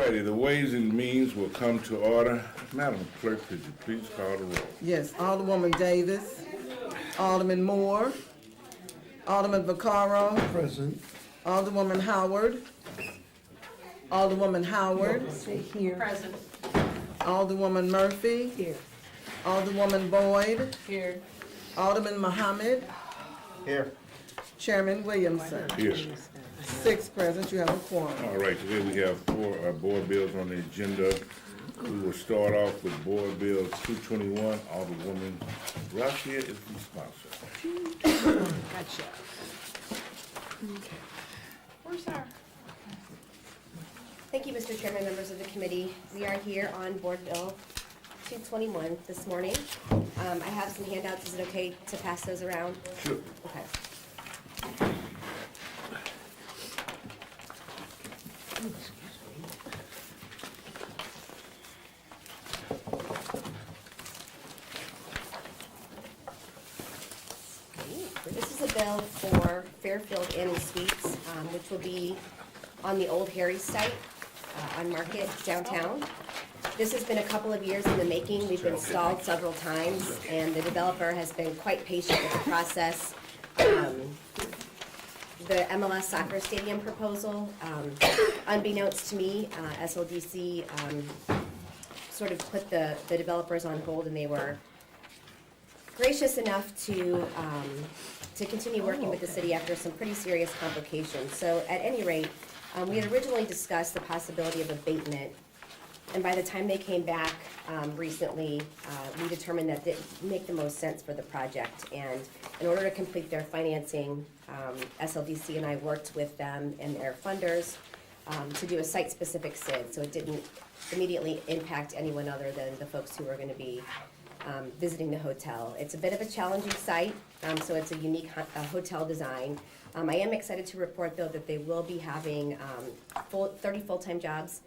righty, the Ways and Means will come to order. Madam Clerk, could you please call the roll? Yes, Alderwoman Davis, Alderman Moore, Alderman Vaccaro, Present. Alderwoman Howard, Alderwoman Howard, Here. Present. Alderwoman Murphy, Here. Alderwoman Boyd, Here. Alderman Muhammad, Here. Chairman Williamson. Here. 6 present, you have a quorum. All right, today we have 4 board bills on the agenda. We will start off with Board Bill 221. Alderwoman Gracia is the sponsor. Gotcha. Where's our? Thank you, Mr. Chairman, members of the committee. We are here on Board Bill 221 this morning. I have some handouts. Is it okay to pass those around? Sure. Okay. This is a bill for Fairfield Inn and Suites, which will be on the old Harry's site on Market downtown. This has been a couple of years in the making. We've been stalled several times, and the developer has been quite patient with the process. The MLS soccer stadium proposal, unbeknownst to me, SLDC sort of put the developers on hold, and they were gracious enough to continue working with the city after some pretty serious complications. So at any rate, we had originally discussed the possibility of abatement, and by the time they came back recently, we determined that it didn't make the most sense for the project. And in order to complete their financing, SLDC and I worked with them and their funders to do a site-specific SID, so it didn't immediately impact anyone other than the folks who were going to be visiting the hotel. It's a bit of a challenging site, so it's a unique hotel design. I am excited to report, though, that they will be having 30 full-time jobs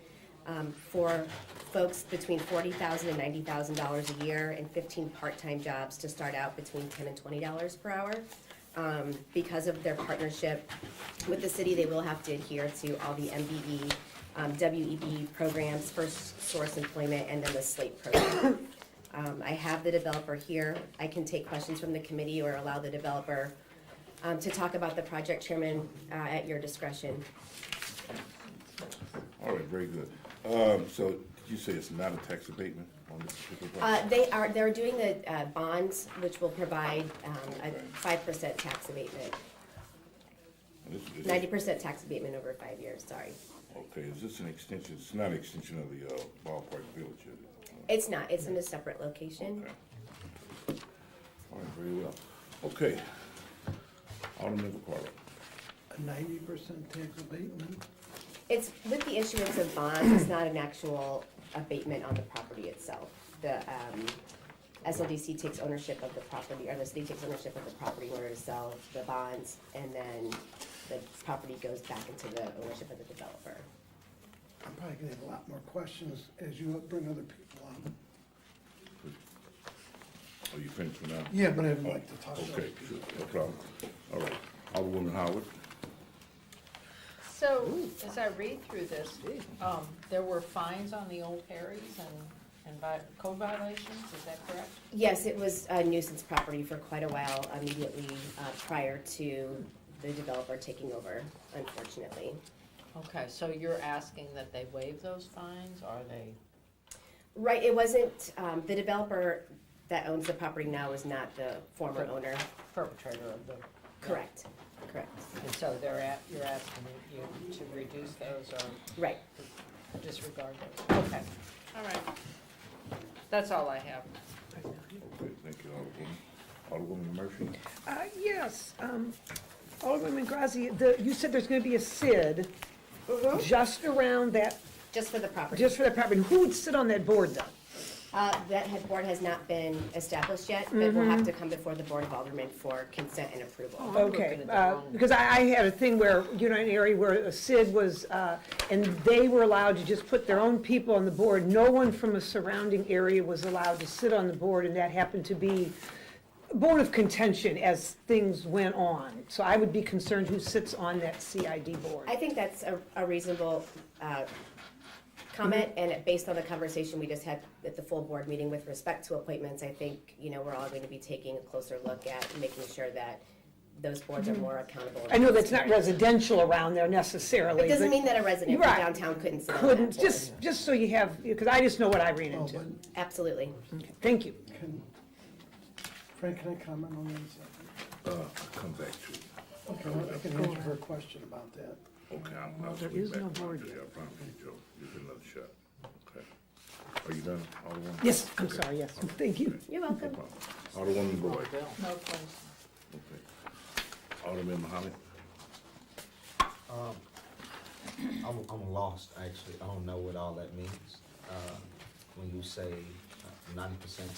for folks between $40,000 and $90,000 a year, and 15 part-time jobs to start out between $10 and $20 per hour. Because of their partnership with the city, they will have to adhere to all the MBE, WEB programs, First Source Employment, and then the SLATE program. I have the developer here. I can take questions from the committee or allow the developer to talk about the project, Chairman, at your discretion. All right, very good. So did you say it's not a tax abatement on this particular project? They're doing the bonds, which will provide a 5% tax abatement, Is this- 90% tax abatement over 5 years, sorry. Okay, is this an extension? It's not an extension of the ballpark village, is it? It's not, it's in a separate location. Okay. All right, very well. Okay. Alderman Vaccaro. A 90% tax abatement? It's with the issuance of bonds, it's not an actual abatement on the property itself. The SLDC takes ownership of the property, or the city takes ownership of the property in order to sell the bonds, and then the property goes back into the ownership of the developer. I'm probably gonna have a lot more questions as you bring other people on. Are you finished for now? Yeah, but I'd like to talk to other Okay, people. sure, no problem. All right. Alderwoman Howard. So, as I read through this, there were fines on the old Harry's and code violations, is that correct? Yes, it was a nuisance property for quite a while, immediately prior to the developer taking over, unfortunately. Okay, so you're asking that they waive those fines, or are they? Right, it wasn't, the developer that owns the property now is not the former owner. Perpetrator of the? Correct, correct. And so you're asking you to reduce those or Right. disregard those? Okay, all right. That's all I have. Okay, thank you, Alderwoman. Alderwoman Murphy. Yes, Alderwoman Grazi, you said there's going to be a SID just around that, Just for the property. just for that property. Who would sit on that board, though? That board has not been established yet, but will have to come before the Board of Aldermen for consent and approval. I'm Okay, looking at the wrong- because I had a thing where, you know, an area where a SID was, and they were allowed to just put their own people on the board. No one from a surrounding area was allowed to sit on the board, and that happened to be a bone of contention as things went on. So I would be concerned who sits on that CID board. I think that's a reasonable comment, and based on the conversation we just had at the full board meeting with respect to appointments, I think, we're all going to be taking a closer look at making sure that those boards are more accountable. I know that's not residential around there necessarily. It doesn't but mean that a resident from Right. downtown couldn't sit on that Couldn't, board. just so you have, because I just know what I ran Oh, into. but Absolutely. Okay, thank you. Frank, can I comment on that a second? I'll come back to you. Okay, well, I can answer her question about that. Okay, I'll there swing is back no around board to you. yet. I promise you, Joe. You get another shot. Okay. Are you done, Alderman? Yes, I'm sorry, yes, thank you. You're No welcome. problem. Alderwoman Boyd. No place. Okay. Alderman Mohammed. I'm lost, actually. I don't know what all that means. When you say 90%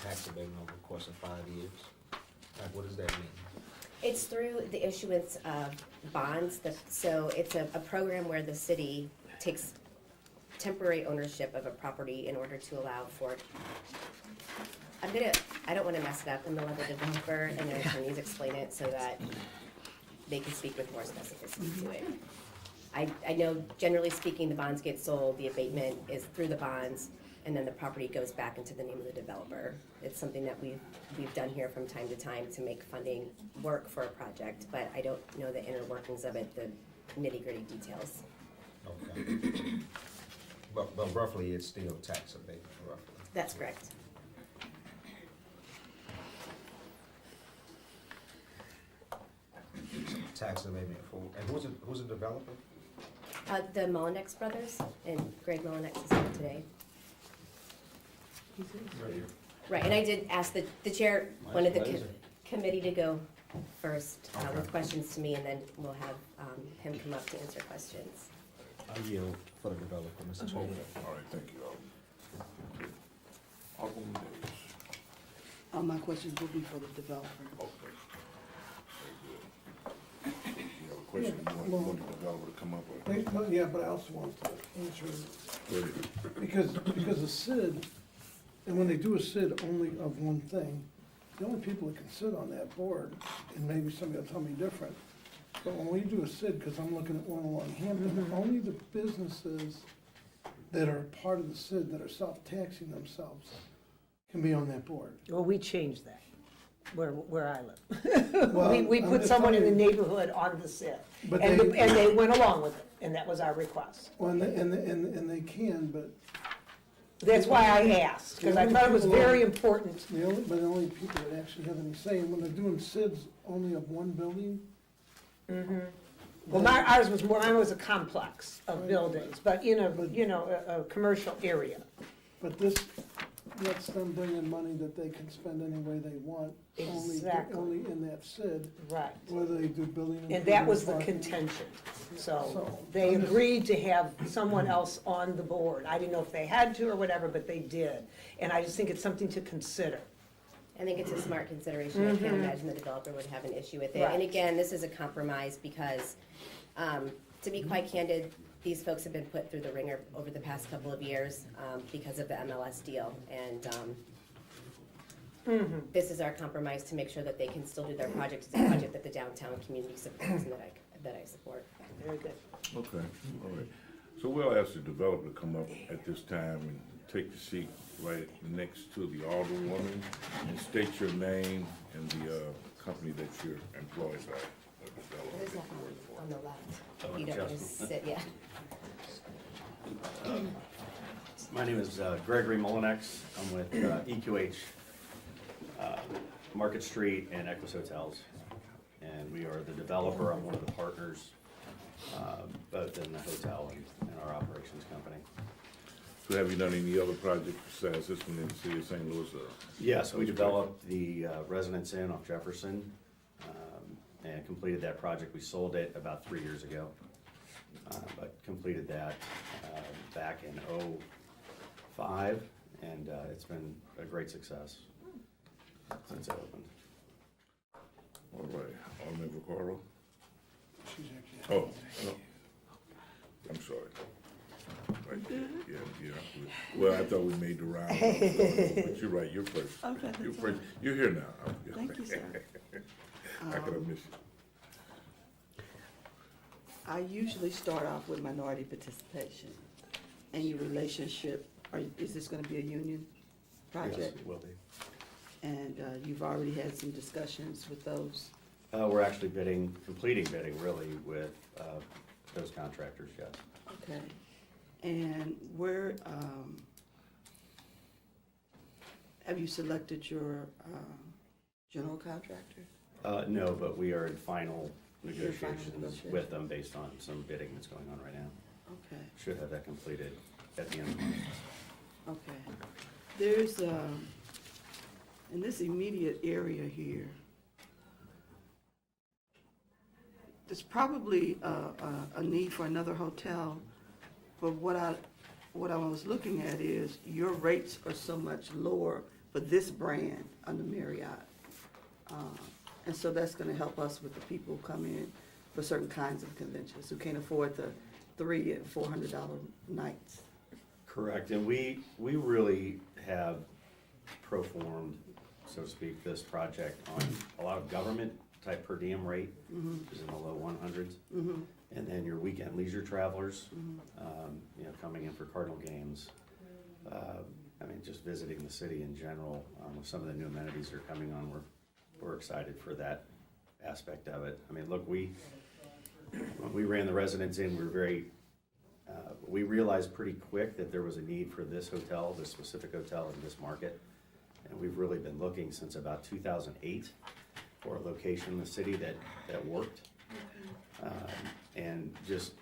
tax abatement over the course of 5 years, like, what does that mean? It's through the issuance of bonds, so it's a program where the city takes temporary ownership of a property in order to allow for, I don't wanna mess it up, I'm gonna let the developer and their attorneys explain it so that they can speak with more specificity to it. I know, generally speaking, the bonds get sold, the abatement is through the bonds, and then the property goes back into the name of the developer. It's something that we've done here from time to time to make funding work for a project, but I don't know the inner workings of it, the nitty-gritty details. Okay. But roughly, it's still tax abatement, roughly. That's correct. Tax abatement for, and who's the developer? The Mullinex brothers, and Greg Mullinex is here today. Right, and I did ask the chair, wanted the Pleasure. committee to go first with Okay. questions to me, and then we'll have him come up to answer questions. I yield for the developer, Mr. Chairman. All right, thank you, Alderman. Alderman Davis. My questions will be for the developer. Okay. Very good. You have a question, you want the developer to come up with? Yeah, but I also want to answer, Go ahead. because a SID, and when they do a SID only of one thing, the only people that can sit on that board, and maybe somebody will tell me different, but when we do a SID, because I'm looking at one along Hampton, only the businesses that are part of the SID, that are self-taxing themselves, can be on that board. Well, we changed that, where I live. Well, We I'm put just someone in the telling you- neighborhood on the SID, But and they- they went along with it, and that was our request. Well, and they can, but That's why I asked, because I thought it was very important. but the only people that actually have any say, and when they're doing SIDs only of one building, Well, mine was a complex of buildings, but in a commercial area. but this lets them bring in money that they can spend any way they want, Exactly. only in that SID, Right. whether they do building. And that was the improvement, contention. So So, they I'm just- agreed to have someone else on the board. I didn't know if they had to or whatever, but they did. And I just think it's something to consider. I think it's a smart consideration. I can't imagine the developer would have an issue with it. Right. And again, this is a compromise because, to be quite candid, these folks have been put through the ringer over the past couple of years because of the MLS deal. And this is our compromise to make sure that they can still do their project. It's a project that the downtown community supports and that I support. Very good. Okay, all right. So we'll ask the developer to come up at this time and take the seat right next to the alderwoman and state your name and the company that you're employed by. There's nothing on the left. You don't want to sit, yeah. My name is Gregory Mullinex. I'm with EQH Market Street and Equus Hotels. And we are the developer. I'm one of the partners, both in the hotel and our operations company. So have you done any other projects besides this one in the city of St. Louis? Yes, we developed the Residence Inn off Jefferson and completed that project. We sold it about 3 years ago, but completed that back in '05, and it's been a great success since it opened. All right, Alderman Vaccaro? She's actually. Oh, no. I'm sorry. Right there, yeah. Well, I thought we made the round, but you're right, you're first. Okay, You're that's first, you're here now. Thank you, sir. How could I miss you? I usually start off with minority participation. and your relationship, is this gonna be a union Yes, project? it will be. And you've already had some discussions with those? We're actually completing bidding really with those contractors, yes. Okay. And where, have you selected your general contractor? No, but we are in final You're in final negotiations negotiations. with them based on some bidding that's going on right now. Okay, Should have that completed at the end of the month. okay. There's, in this immediate area here, there's probably a need for another hotel, but what I was looking at is your rates are so much lower for this brand under Marriott. And so that's gonna help us with the people who come in for certain kinds of conventions, who can't afford the $300 and $400 nights. Correct, and we really have performed, so to speak, this project on a lot of government type per diem rate, which is in the low 100s. And then your weekend leisure travelers, coming in for Cardinal games. I mean, just visiting the city in general, with some of the new amenities that are coming on, we're excited for that aspect of it. I mean, look, when we ran the residents in, we realized pretty quick that there was a need for this hotel, this specific hotel in this market. And we've really been looking since about 2008 for a location in the city that worked. And just,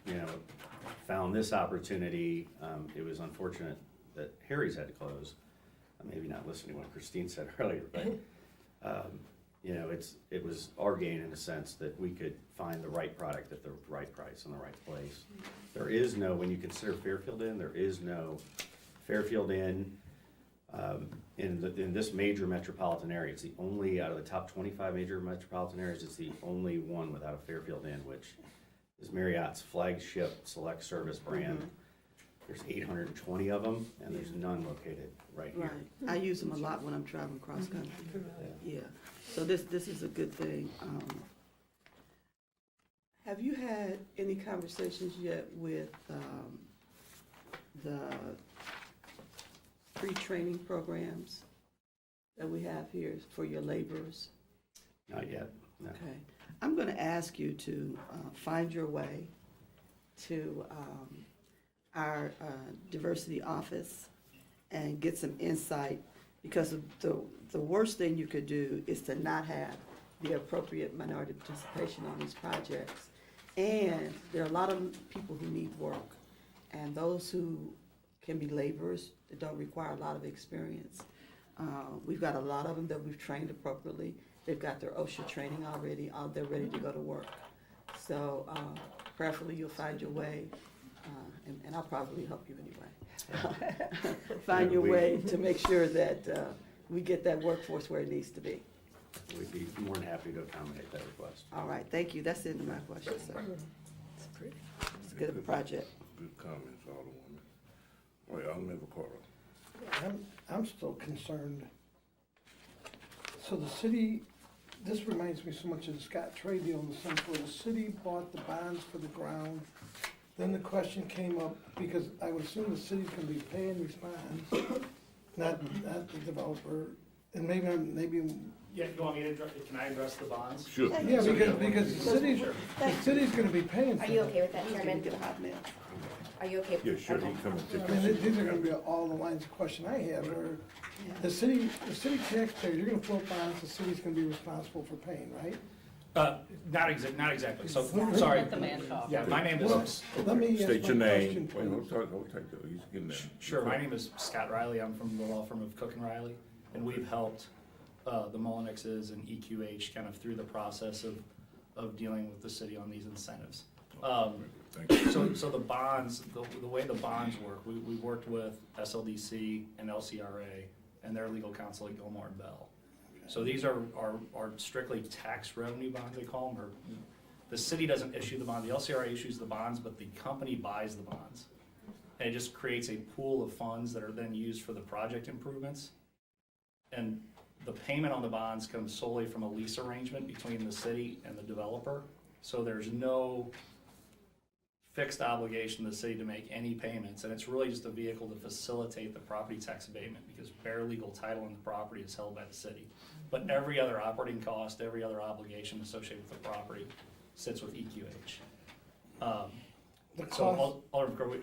found this opportunity. It was unfortunate that Harry's had to close. Maybe not listening to what Christine said earlier, but, it was our gain in a sense that we could find the right product at the right price in the right place. There is no, when you consider Fairfield Inn, there is no Fairfield Inn in this major metropolitan area. It's the only, out of the top 25 major metropolitan areas, it's the only one without a Fairfield Inn, which is Marriott's flagship select service brand. There's 820 of them, and there's none located right here. Right, I use them a lot when I'm traveling cross country. Yeah, so this is a good thing. Have you had any conversations yet with the free training programs that we have here for your laborers? Not yet, no. Okay, I'm gonna ask you to find your way to our diversity office and get some insight, because the worst thing you could do is to not have the appropriate minority participation on these projects. And there are a lot of people who need work, and those who can be laborers that don't require a lot of experience. We've got a lot of them that we've trained appropriately. They've got their OSHA training already, they're ready to go to work. So prayerfully, you'll find your way, and I'll probably help you anyway. Find your way to make sure that we get that workforce where it needs to be. We'd be more than happy to accommodate that request. All right, thank you. That's the end of my question, sir. It's a good project. Good comments, Alderwoman. All right, Alderman Vaccaro. I'm still concerned. So the city, this reminds me so much of the Scott trade deal in the sense where the city bought the bonds for the ground. Then the question came up, because I would assume the city's gonna be paying these bonds, not the developer. And maybe, Yeah, you want me to address, can I address the bonds? Sure. yeah, because the city's gonna be paying for Are you it. okay with that, Chairman? Get a hot mail. Are you okay? Yeah, sure, Okay. you come and take I your mean, seat. these are gonna be all the lines of question I have, where the city taxpayers, you're gonna float bonds, the city's gonna be responsible for paying, right? Not exactly, so, sorry. Let the man talk. Yeah, my name Well, is, let me ask my State your name. question, Wait, please. hold tight, though. He's getting there. sure, my name is Scott Riley, I'm from the law firm of Cook and Riley, and we've helped the Mullenixes and EQH kind of through the process of dealing with the city on these incentives. Thank you. So the bonds, the way the bonds work, we worked with SLDC and LCRA and their legal counsel at Gilmore and Bell. So these are strictly tax revenue bonds, they call them, or the city doesn't issue the bond, the LCRA issues the bonds, but the company buys the bonds. And it just creates a pool of funds that are then used for the project improvements. And the payment on the bonds comes solely from a lease arrangement between the city and the developer. So there's no fixed obligation to the city to make any payments, and it's really just a vehicle to facilitate the property tax abatement, because bare legal title in the property is held by the city. But every other operating cost, every other obligation associated with the property sits with EQH. The So cost, Alderman Crowley,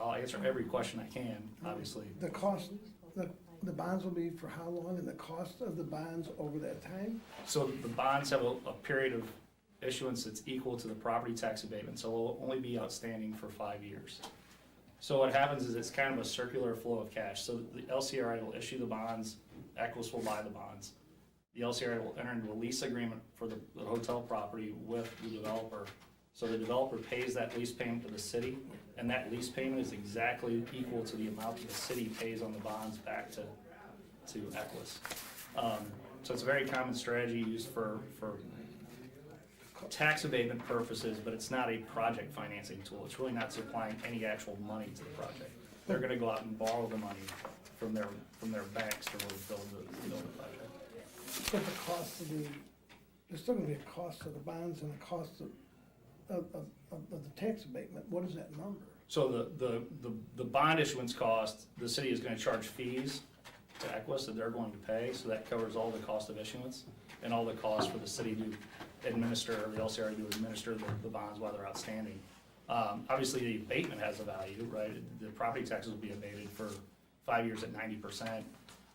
I'll answer every question I can, obviously. the cost, the bonds will be for how long, and the cost of the bonds over that time? So the bonds have a period of issuance that's equal to the property tax abatement, so it'll only be outstanding for 5 years. So what happens is it's kind of a circular flow of cash. So the LCRI will issue the bonds, Equus will buy the bonds. The LCRI will enter into a lease agreement for the hotel property with the developer. So the developer pays that lease payment to the city, and that lease payment is exactly equal to the amount that the city pays on the bonds back to Equus. So it's a very common strategy used for tax abatement purposes, but it's not a project financing tool. It's really not supplying any actual money to the project. They're gonna go out and borrow the money from their banks to really build the project. But the cost of there's still gonna be a cost of the bonds and a cost of the tax abatement. What is that number? So the bond issuance cost, the city is gonna charge fees to Equus that they're going to pay, so that covers all the cost of issuance and all the costs for the city to administer, or the LCRI to administer the bonds while they're outstanding. Obviously, the abatement has a value, right? The property taxes will be abated for 5 years at 90%.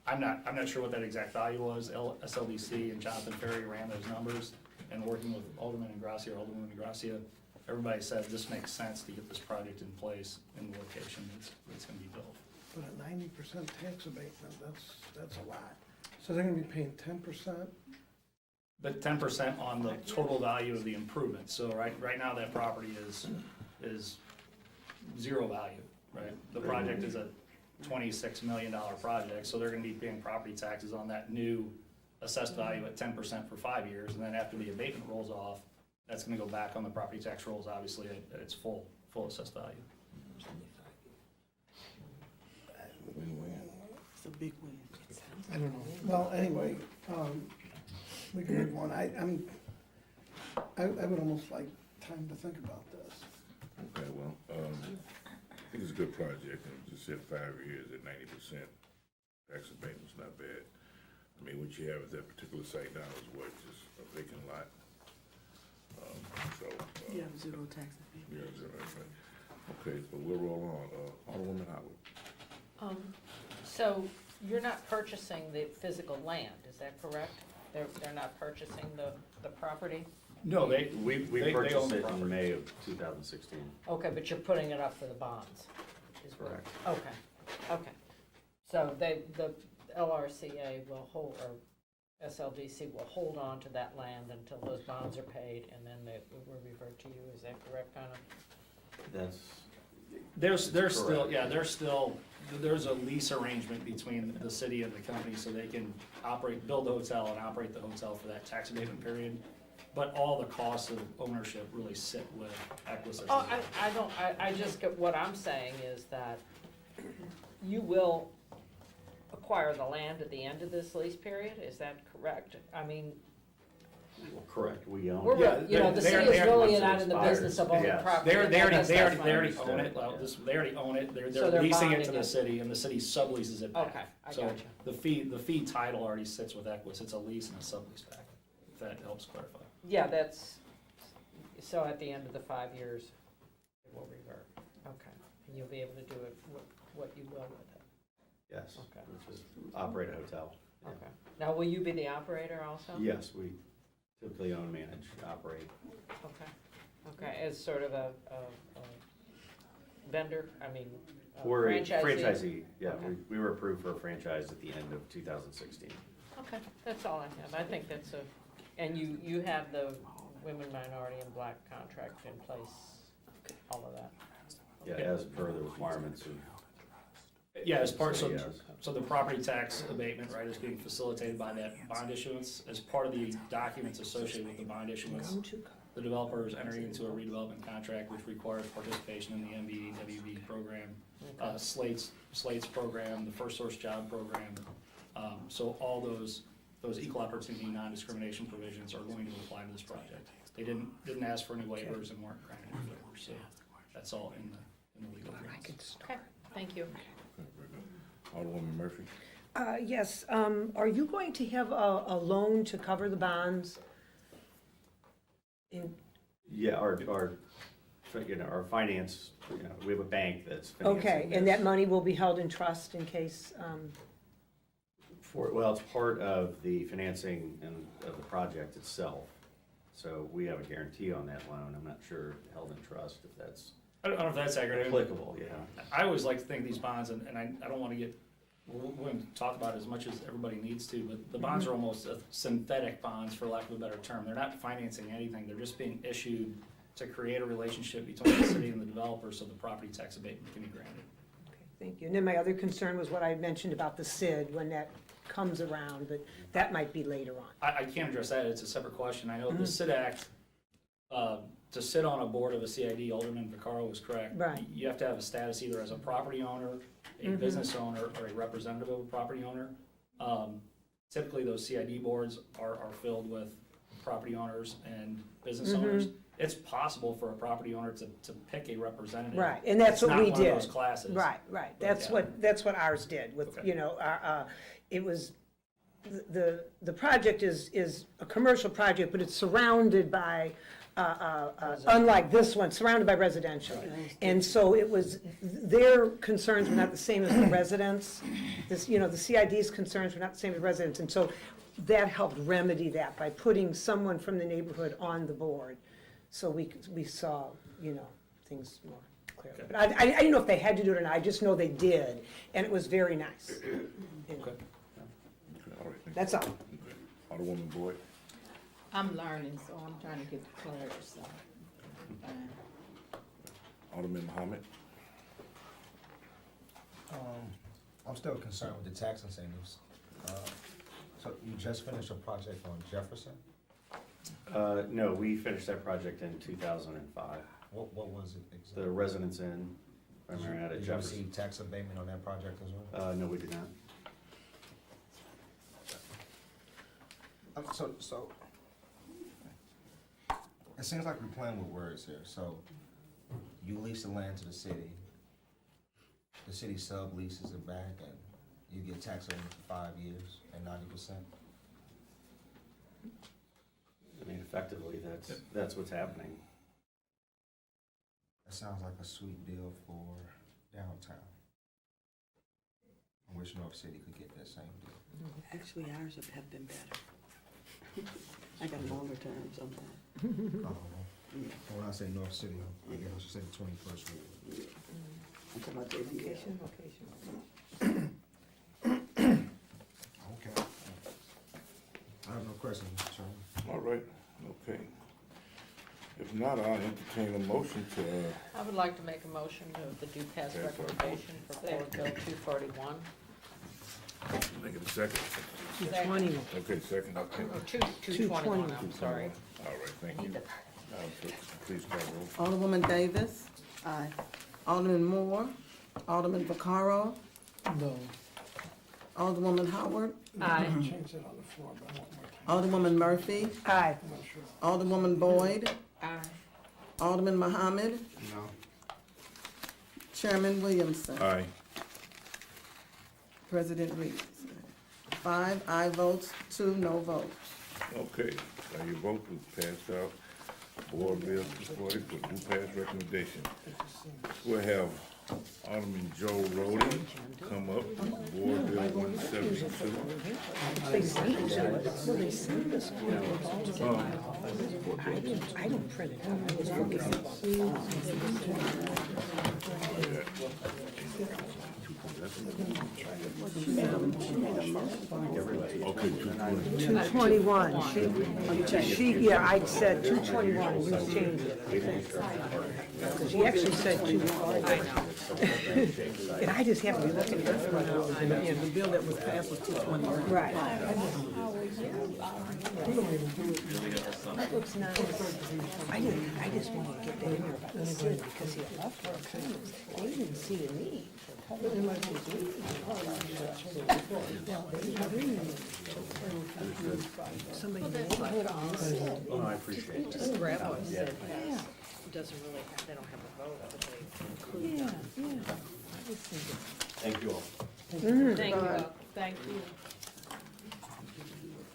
I'm not sure what that exact value was. SLDC and Jonathan Ferry ran those numbers, and working with Alderman Alderwoman Ingracia, everybody said this makes sense to get this project in place in the location it's gonna be built. But a 90% tax abatement, that's a lot. So they're gonna be paying 10%? But 10% on the total value of the improvement. So right now, that property is zero value, right? The project is a $26 million project, so they're gonna be paying property taxes on that new assessed value at 10% for 5 years, and then after the abatement rolls off, that's gonna go back on the property tax rolls, obviously, at its full assessed value. It's a big win. I don't know. Well, anyway, we can move on. I would almost like time to think about this. Okay, well, I think it's a good project, and just said 5 years at 90%. Tax abatement's not bad. I mean, what you have at that particular site now is what, just a vacant lot? You have zero tax. Yeah, zero, right. Okay, so we'll roll on. Alderwoman Howard. So you're not purchasing the physical land, is that correct? They're not purchasing the property? No, We they own purchased the it in property. May of 2016. Okay, but you're putting it up for the bonds? is what- Correct. Okay. So the LRCA will hold, or SLDC will hold on to that land until those bonds are paid, and then it will revert to you, is that correct, kind of? That's, There's still, correct. yeah, there's a lease arrangement between the city and the company, so they can build the hotel and operate the hotel for that tax abatement period. But all the costs of ownership really sit with Equus. Oh, I just, what I'm saying is that you will acquire the land at the end of this lease period, is that correct? I mean, correct, we own. we're, Yeah, you know, the they're- city is they're- really once it not in the expires, business of owning yes. property. They already That's my own it, understanding. well, they already own it, So they're they're leasing it bonding to the it. city, and the city subleases it back. Okay, I So gotcha. the fee title already sits with Equus, it's a lease and a sublease back, if that helps clarify. Yeah, that's, so at the end of the 5 years, it will revert, okay. And you'll be able to do it what you will with it, Yes, Okay. which is operate a hotel. Yeah. okay. Now, will you be the operator also? Yes, we typically own, manage, operate. Okay, as sort of a vendor, I mean, We're a franchisee? franchisee, yeah, Okay. we were approved for a franchise at the end of 2016. Okay, that's all I have, I think that's and you have the women, minority, and black contract in place, all of that? Yeah, as per the requirements of. Yeah, as part, Yes. so the property tax abatement, right, is being facilitated by that bond issuance. As part of the documents associated with the bond issuance, the developer is entering into a redevelopment contract which requires participation in the MBWB program, Slate's program, the First Source Job program. So all those equal opportunity, non-discrimination provisions are going to apply to this project. They didn't ask for any waivers and weren't granted any waivers, so That's all in the legal agreements. Okay, thank you. Okay, very good. Alderwoman Murphy? Yes, are you going to have a loan to cover the bonds? Yeah, our, our finance, we have a bank that's financing Okay, and this. that money will be held in trust in case, Well, it's part of the financing and of the project itself. So we have a guarantee on that loan. I'm not sure held in trust if that's I don't know if that's accurate. applicable, yeah. I always like to think these bonds, and I don't want to get, we're going to talk about it as much as everybody needs to, but the bonds are almost synthetic bonds, for lack of a better term. They're not financing anything, they're just being issued to create a relationship between the city and the developer so the property tax abatement can be granted. okay, thank you. And then my other concern was what I mentioned about the SID when that comes around, but that might be later on. I can't address that, it's a separate question. I know the SID Act, to sit on a board of a CID, Alderman Vaccaro was correct. Right. You have to have a status either as a property owner, a business owner, or a representative of a property owner. Typically, those CID boards are filled with property owners and business owners. It's possible for a property owner to pick a representative. Right, and that's what we It's did. not one of those classes. Right, that's Yeah. that's what ours did with, Okay. you know, it was, the project is a commercial project, but it's surrounded by, unlike this one, surrounded by residential. And so it was, their concerns were not the same as the residents. This, you know, the CID's concerns were not the same as residents. And so that helped remedy that by putting someone from the neighborhood on the board. So we saw, you know, things more clearly. But I didn't know if they had to do it or not, I just know they did, and it was very nice. You know, Okay. Okay, all right, thank you. that's all. Okay. Alderwoman Boyd? I'm learning, so I'm trying to get the clarity, so. Alderman Muhammad? I'm still concerned with the tax incentives. So you just finished a project on Jefferson? No, we finished that project in 2005. What was it exactly? The Residence Inn, by Marietta Did you Jefferson. receive tax abatement on that project as well? No, we did not. So, it seems like we're playing with words here. So, you lease the land to the city subleases it back, and you get tax abatement for 5 years at 90%? I mean, effectively, that's what's happening. That sounds like a sweet deal for downtown. I wish North City could get that same deal. Actually, ours have been better. I got longer terms on that. When I say North City, I guess I should say the 21st Ward. I'm talking about JDL. Location. Okay. I have no questions, Mr. Chairman. All right, okay. If not, I'll entertain a motion to, I would like to make a motion of the due pass recommendation for Board Bill 241. make it a second. 221. Okay, second. Or 221, I'm sorry. All right, thank you. Madam Clerk, please call roll. Alderwoman Davis, Aye. Alderman Moore, Alderman Vaccaro, No, Alderwoman Howard, Aye. change that on the floor, but I want more time. Alderwoman Murphy, Aye. I'm not sure. Alderwoman Boyd, Aye. Alderman Muhammad, No. Chairman Williamson, Aye. President Reed. 5 aye votes, 2 no votes. Okay, now your vote was passed out. Board Bill 240 for due pass recommendation. We'll have Alderman Joe Rhodey come up, Board Bill 172. They sent it to us. Well, they sent us. I didn't print it out. I was looking at it. Okay, 220. 221. Yeah, I said 221, and you changed it. Because she actually said 240. And I just happened to be looking at it. And the bill that was passed was 221. Right. That looks nice. I just wanted to get that in there about the SID because he had left for a comments. They didn't see a need for covering my somebody in the neighborhood on the SID. Oh, I appreciate it. Just grab what you said. Yeah. doesn't really have, they don't have a vote, but they include Yeah, them. yeah. I was thinking. Thank you all. Thank you, thank you.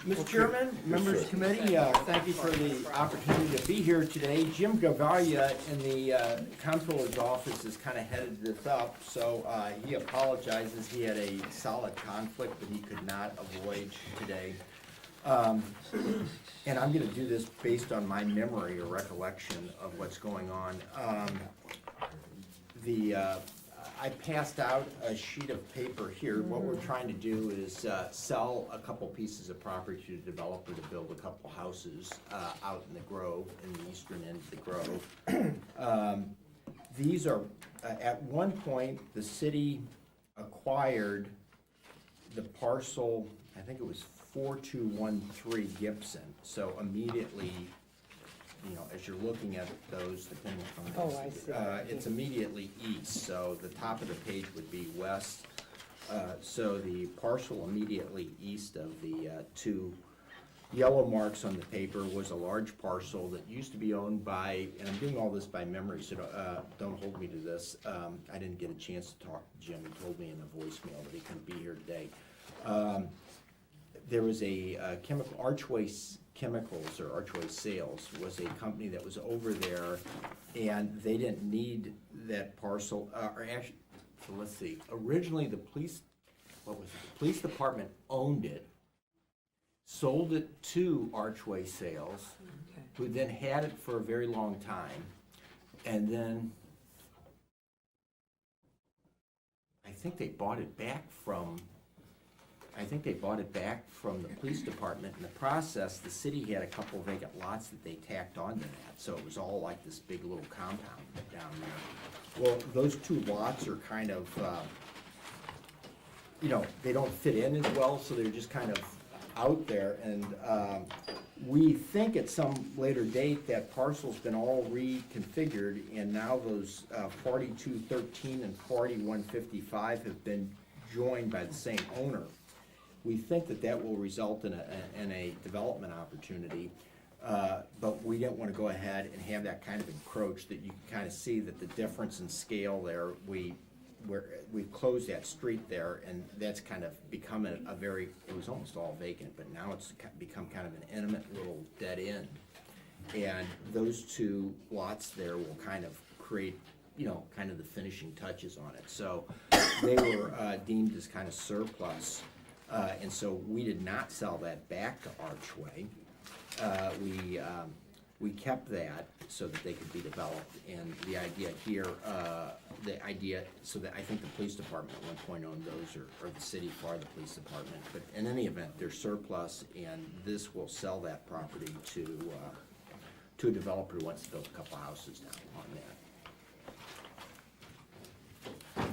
Mr. Chairman, members of the committee, thank you for the opportunity to be here today. Jim Gavalia in the comptroller's office has kind of headed this up, so he apologizes. He had a solid conflict that he could not avoid today. And I'm gonna do this based on my memory or recollection of what's going on. I passed out a sheet of paper here. What we're trying to do is sell a couple pieces of property to the developer to build a couple houses out in the Grove, in the eastern end of the Grove. These are, at one point, the city acquired the parcel, I think it was 4213 Gibson. So immediately, you know, as you're looking at those, depending on. Oh, I see. It's immediately east, so the top of the page would be west. So the parcel immediately east of the two yellow marks on the paper was a large parcel that used to be owned by, and I'm doing all this by memory, so don't hold me to this. I didn't get a chance to talk to Jim. He told me in a voicemail that he couldn't be here today. There was a chemical, Archway Chemicals or Archway Sales was a company that was over there, and they didn't need that parcel, or actually, so let's see, originally the police, what was it, the police department owned it, sold it to Archway Sales, who then had it for a very long time, and then I think they bought it back from the police department. In the process, the city had a couple vacant lots that they tacked onto that, so it was all like this big little compound down there. Well, those two lots are kind of, you know, they don't fit in as well, so they're just kind of out there, and we think at some later date that parcel's been all reconfigured, and now those 4213 and 4155 have been joined by the same owner. We think that that will result in a development opportunity, but we didn't want to go ahead and have that kind of encroach. That you can kind of see that the difference in scale there. We've closed that street there, and that's kind of become a very, it was almost all vacant, but now it's become kind of an intimate little dead end. And those two lots there will kind of create, you know, kind of the finishing touches on it. So they were deemed as kind of surplus, and so we did not sell that back to Archway. We kept that so that they could be developed, and the idea here, so that I think the police department at one point owned those, or the city for the police department, but in any event, they're surplus, and this will sell that property to a developer who wants to build a couple houses down on that.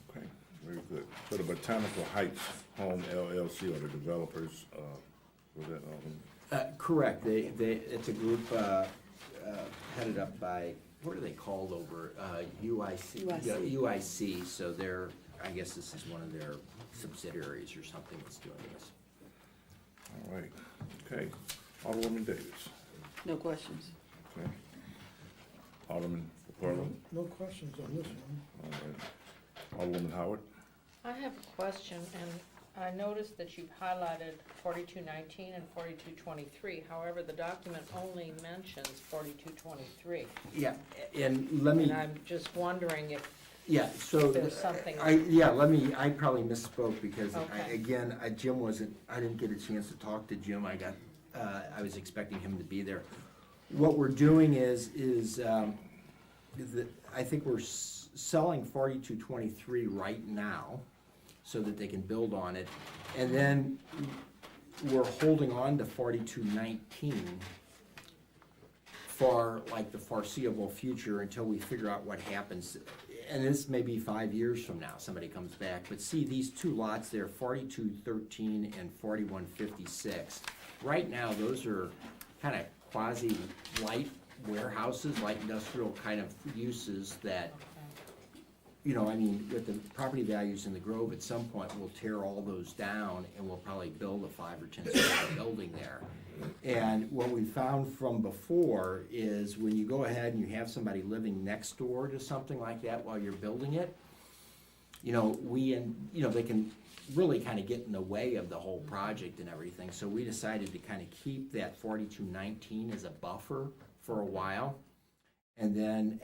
Okay, very good. So the Botanical Heights Home LLC are the developers, was that, Correct, it's a group headed up by, what are they called over, UIC? Yeah, UIC, so they're, I guess this is one of their subsidiaries or something that's doing this. all right, okay. Alderwoman Davis, No questions. okay. Alderman Farrell, No questions on this one. all right. Alderwoman Howard, I have a question, and I noticed that you've highlighted 4219 and 4223. However, the document only mentions 4223. Yeah, and let me. And I'm just wondering if Yeah, so, there's something. I probably misspoke because, Okay. again, Jim wasn't, I didn't get a chance to talk to Jim. I was expecting him to be there. What we're doing is I think we're selling 4223 right now so that they can build on it. And then we're holding on to 4219 for like the foreseeable future until we figure out what happens. And this may be 5 years from now, somebody comes back. But see, these two lots there, 4213 and 4156. Right now, those are kind of quasi-light warehouses, light industrial kind of uses that you know, I mean, with the property values in the Grove, at some point, we'll tear all those down and we'll probably build a 5 or 10 story building there. And what we found from before is when you go ahead and you have somebody living next door to something like that while you're building it, you know, they can really kind of get in the way of the whole project and everything. So we decided to kind of keep that 4219 as a buffer for a while. And then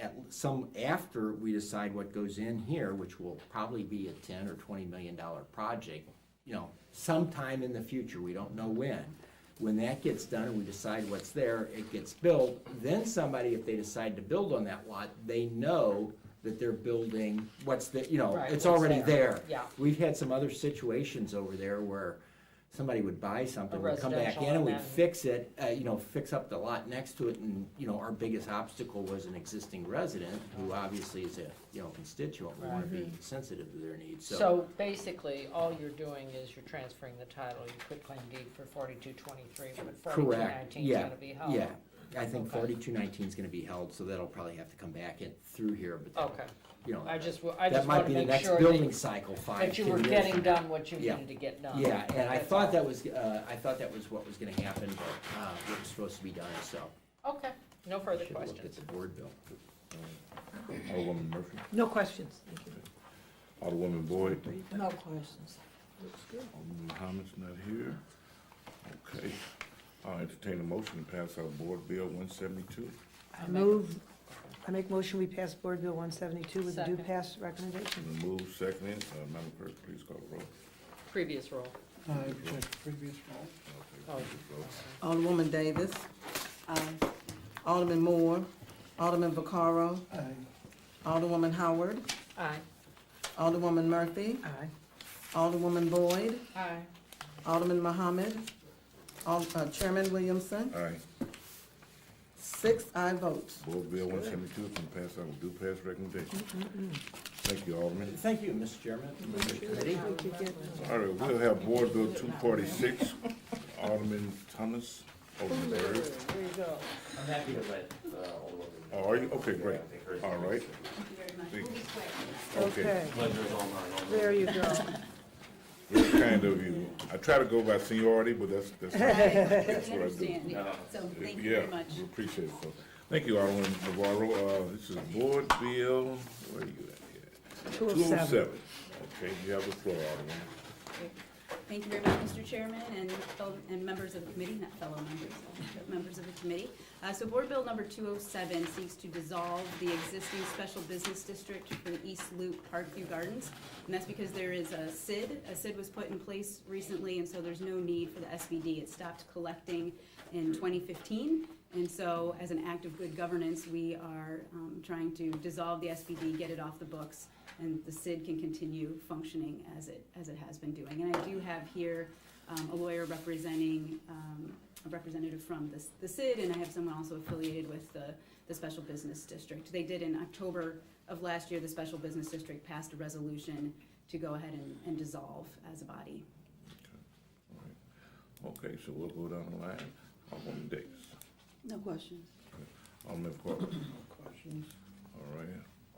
after we decide what goes in here, which will probably be a 10 or $20 million project, you know, sometime in the future, we don't know when. When that gets done and we decide what's there, it gets built, then somebody, if they decide to build on that lot, they know that they're building what's the, you know, Right, it's what's already there. Yeah. We've had some other situations over there where somebody would buy something, A would come back residential in and we'd and then- fix it, you know, fix up the lot next to it, and, you know, our biggest obstacle was an existing resident who obviously is a, you know, constituent. We wanna be sensitive to their needs, So basically, all you're doing is you're transferring the title, you quit claim deed for 4223, but Correct, 4219 is yeah, gonna be held. yeah. I think Okay. 4219 is gonna be held, so that'll probably have to come back in through here, but, Okay, you know, I just that want might to be the make next sure building that cycle, 5, that you 10 were years getting from now. done what you Yeah. needed to get done. Yeah, and I That's thought all. that was, what was gonna happen, but, it was supposed to be done, so. Okay, no further Should look at questions. the board bill. Alderwoman Murphy, No questions, thank you. Alderwoman Boyd, No questions. Alderman Thomas not here. Okay, I'll entertain a motion to pass out Board Bill 172. I make motion, we pass Board Bill 172 with the due Second. pass recommendation. Been moved, seconded, Madam Clerk, please call the roll. Previous roll. Check the previous roll. Oh, Alderwoman Davis. Alderman Moore. Alderman Vaccaro. Aye. Alderwoman Howard. aye. Alderwoman Murphy. Aye. Alderwoman Boyd. Aye. Alderman Muhammad. Chairman Williamson. Aye. 6 aye votes. Board Bill 172 has been passed out with due pass recommendation. Thank you, Alderman. Thank you, Mr. Chairman. Committee. All right, we'll have Board Bill 246, Alderman Thomas, Alderman Byrd. There you go. I'm happy to let Oh, are you? Okay, great. All right. Thank you. Okay. Okay, there you go. Very kind of you. I try to go by seniority, but that's what I do. So thank you Yeah, very much. we appreciate it. So, thank you, Alderman Navarro. This is Board Bill, where are you at here? 207. Okay, you have the floor, Alderman. Thank you very much, Mr. Chairman, and members of the committee, not fellow members, but members of the committee. So Board Bill number 207 seeks to dissolve the existing special business district for the East Loop Parkview Gardens. And that's because there is a SID. A SID was put in place recently, and so there's no need for the SBD. It stopped collecting in 2015. And so as an act of good governance, we are trying to dissolve the SBD, get it off the books, and the SID can continue functioning as it has been doing. And I do have here a lawyer representing, a representative from the SID, and I have someone also affiliated with the Special Business District. They did in October of last year, the Special Business District passed a resolution to go ahead and dissolve as a body. Okay, so we'll go down the line. Alderman Davis. No questions. Alderman Clark. Questions? All right,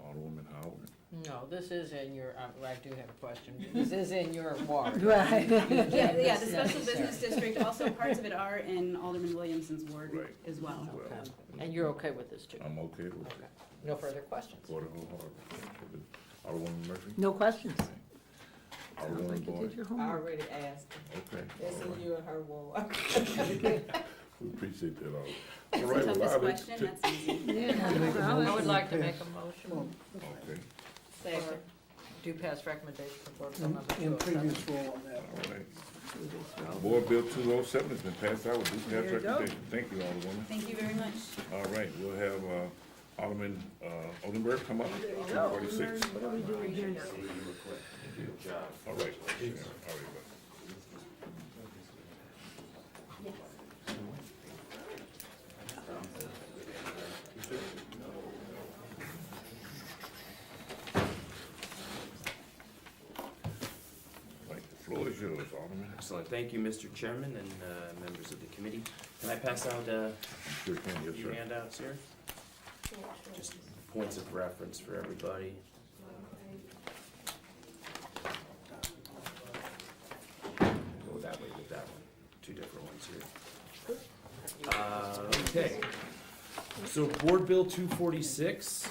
Alderwoman Howard. No, this is in your, I do have a question. This is in your ward. Right. Yeah, the That's Special necessary. Business District, also parts of it are in Alderman Williamson's ward Right. as well. Okay. And you're okay with this too? I'm okay with Okay. it. No further questions? For the whole harbor. Alderwoman Murphy. No questions. Alderwoman Like you did Boyd. your I homework. already asked. Okay. That's all in right. you and her ward. We appreciate that, all. That's All the right, well, toughest I'll question, ent- that's easy. I would like to make a motion. Okay, For due pass recommendation for Board Bill number In 207. previous roll on that. all right. Board Bill 207 has been passed out with due pass There you go. recommendation. Thank you, Alderwoman. Thank you very much. All right, we'll have Alderman Oldenburg come up. 246. What are we doing here? All right. All right. Right, the floor is yours, Alderman. Excellent. Thank you, Mr. Chairman and members of the committee. Can I pass out You sure can, a yes, few sir. handouts here? Just points of reference for everybody. questions here. Okay. So Board Bill 246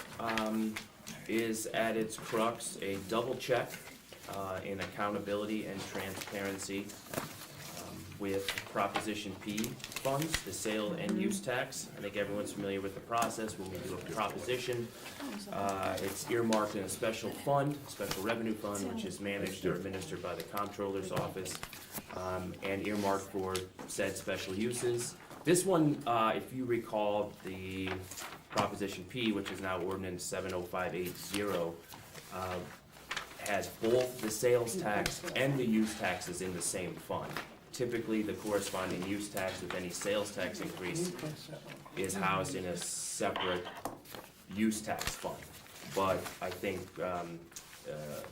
is at its crux a double check in accountability and transparency with Proposition P funds, the sale and use tax. I think everyone's familiar with the process. When we do a proposition, it's earmarked in a special fund, special revenue fund, which is managed or administered by the Comptroller's Office, and earmarked for said special uses. This one, if you recall, the Proposition P, which is now Ordinance 70580, has both the sales tax and the use taxes in the same fund. Typically, the corresponding use tax with any sales tax increase is housed in a separate use tax fund. But I think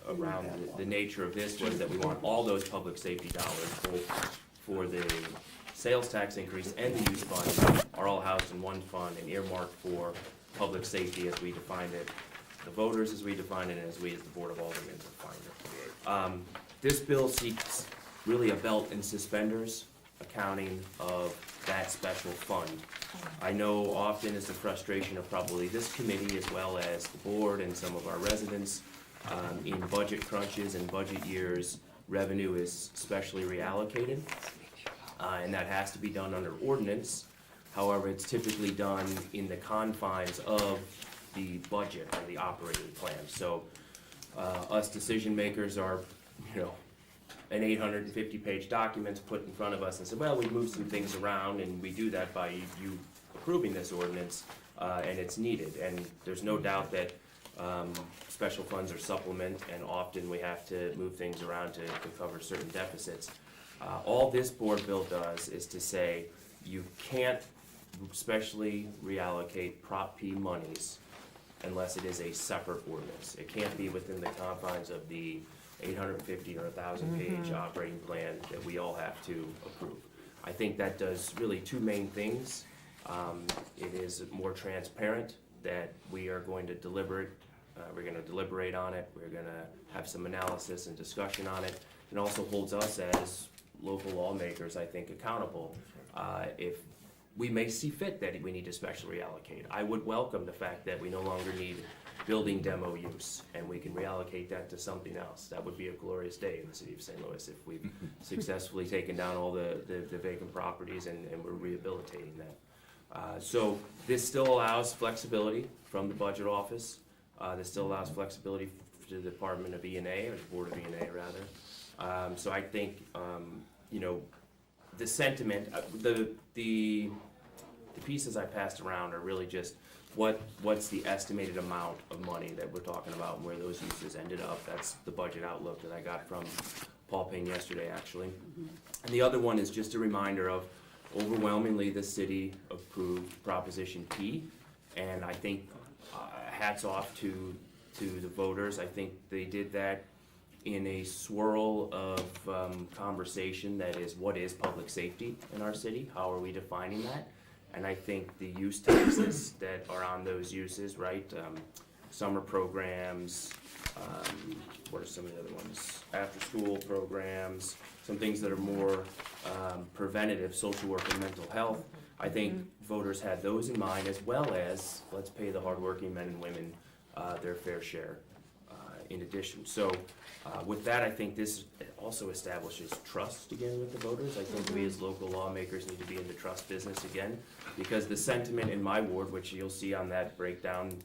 around the nature of this was that we want all those public safety dollars, both for the sales tax increase and the use fund, are all housed in one fund and earmarked for public safety as we defined it, the voters as we defined it, and as we as the Board of Aldermen defined it. This bill seeks really a belt and suspenders accounting of that special fund. I know often is the frustration of probably this committee as well as the board and some of our residents in budget crunches and budget years, revenue is specially reallocated, and that has to be done under ordinance. However, it's typically done in the confines of the budget or the operating plan. So us decision makers are, an 850-page document put in front of us and said, well, we moved some things around, and we do that by you approving this ordinance, and it's needed. And there's no doubt that special funds are supplement, and often we have to move things around to cover certain deficits. All this board bill does is to say you can't specially reallocate Prop P monies unless it is a separate ordinance. It can't be within the confines of the 850 or 1,000 page operating plan that we all have to approve. I think that does really two main things. It is more transparent that we are going to deliberate on it, we're gonna have some analysis and discussion on it. It also holds us as local lawmakers, I think, accountable. If we may see fit that we need to specially reallocate. I would welcome the fact that we no longer need building demo use, and we can reallocate that to something else. That would be a glorious day in the city of St. Louis if we've successfully taken down all the vacant properties and we're rehabilitating that. So this still allows flexibility from the budget office. This still allows flexibility to the Department of E&A, or the Board of E&A rather. So I think, the sentiment, the pieces I passed around are really just what's the estimated amount of money that we're talking about and where those uses ended up. That's the budget outlook that I got from Paul Payne yesterday, actually. And the other one is just a reminder of overwhelmingly the city approved Proposition P, and I think hats off to the voters. I think they did that in a swirl of conversation that is, what is public safety in our city? How are we defining that? And I think the use taxes that are on those uses, right? Summer programs, what are some of the other ones? After school programs, some things that are more preventative, social work and mental health. I think voters had those in mind, as well as let's pay the hardworking men and women their fair share in addition. So with that, I think this also establishes trust again with the voters. I think we as local lawmakers need to be in the trust business again, because the sentiment in my ward, which you'll see on that breakdown,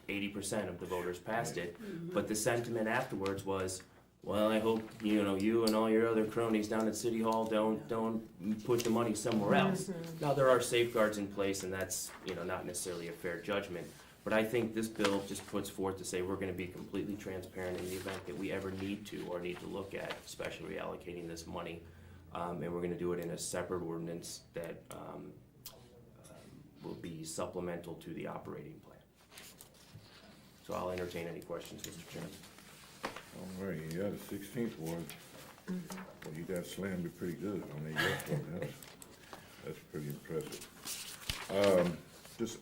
80% of the voters passed it, but the sentiment afterwards was, well, I hope, you and all your other cronies down at City Hall don't put the money somewhere else. Now, there are safeguards in place, and that's, not necessarily a fair judgment. But I think this bill just puts forth to say we're gonna be completely transparent in the event that we ever need to or need to look at especially reallocating this money. And we're gonna do it in a separate ordinance that will be supplemental to the operating plan. So I'll entertain any questions, Mr. Chairman. All right, yeah, the 16th ward, well, you got slammed it pretty good on the yes. That's pretty impressive.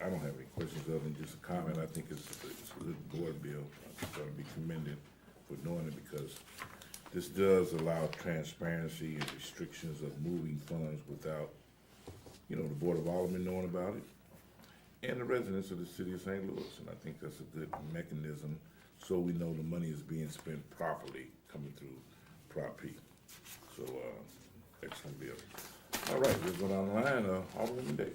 I don't have any questions other than just a comment. I think it's a good board bill. I'm going to be commended for doing it, because This does allow transparency and restrictions of moving funds without, the Board of Aldermen knowing about it, and the residents of the city of St. Louis, and I think that's a good mechanism, so we know the money is being spent properly, coming through Prop P. So, excellent bill. All right, let's go down the line, Alderwoman Davis.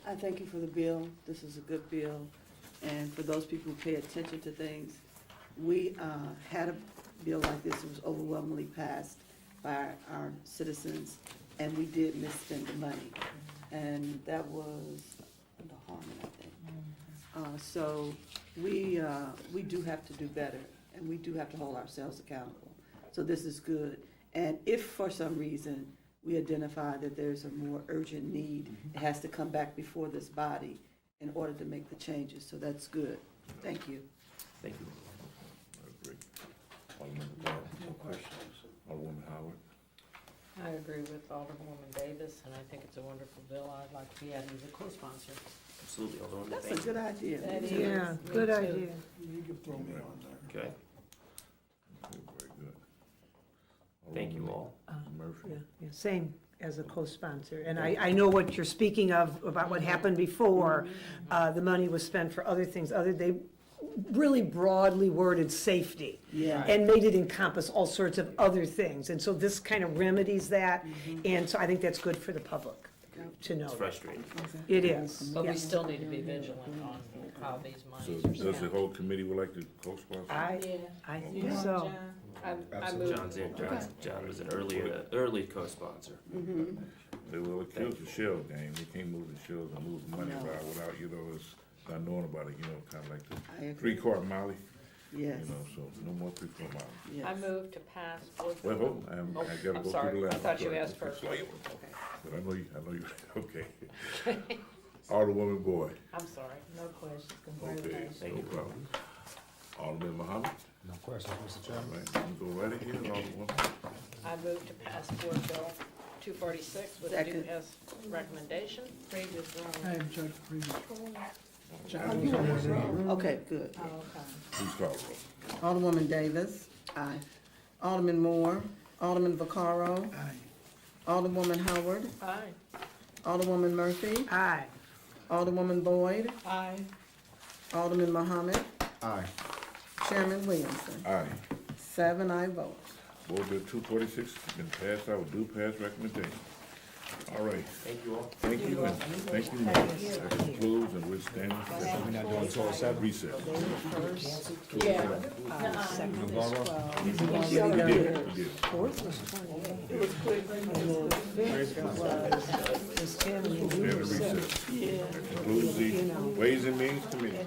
I thank you for the bill. This is a good bill. And for those people who pay attention to things, we had a bill like this. It was overwhelmingly passed by our citizens, and we did misspend the money. And that was under Harmon, I think. So we do have to do better, and we do have to hold ourselves accountable. So this is good. And if for some reason we identify that there's a more urgent need, it has to come back before this body in order to make the changes. So that's good. Thank you. Thank you. I agree. Alderman Barr. No questions. Alderwoman Howard. I agree with Alderwoman Davis, and I think it's a wonderful bill. I'd like to be added as a co-sponsor. Absolutely, Alderwoman. That's a Thank you. good idea. That is. Yeah, Me good too. idea. You can throw me on there. Okay, Okay, very good. thank you Alderwoman all. Murphy. Yeah, same as a co-sponsor. And I know what you're speaking of, about what happened before. The money was spent for other things, they really broadly worded safety. Yeah. And made it encompass all sorts of other things. And so this kind of remedies that. And so I think that's good for the public to know. It's frustrating. It is, But we yes. still need to be vigilant on how these So monies are does the spent. whole committee would like to co-sponsor? I think so. I move. John was an early co-sponsor. They will accuse the shell game. They can't move the shells and move the money No. around without, us not knowing about it, kind of like I the agree. three-quart Molly, Yes, so no more three-quart Molly. yes. I move to pass board Well, bill. hold on, Oh, I gotta I'm go through the sorry. last. I thought you Sorry. asked first. Slow you. But I know you, okay. Alderwoman Boyd. I'm sorry. No questions, Okay, congratulations. no problem. Alderman Muhammad. No questions, Mr. All Chairman. right, you go right ahead, Alderwoman. I move to pass board bill 246 with a Second. due pass recommendation. Previous round. I object to previous. Okay, good. Oh, okay. Please call the roll. Alderwoman Davis. Aye. Alderman Moore. Alderman Vaccaro. Aye. Alderwoman Howard. Aye. Alderwoman Murphy. Aye. Alderwoman Boyd. Aye. Alderman Muhammad. Aye. Chairman Williamson. Aye. 7 aye votes. Board Bill 246 has been passed out with due pass recommendation. All right, Thank you all. thank you, and thank you, Mayor. That concludes and we're standing. We're not doing 207? Recess. Yeah. We did. Fourth was 28. It was quick. Fifth was 10. Stand in recess. That concludes the Ways and Means Committee.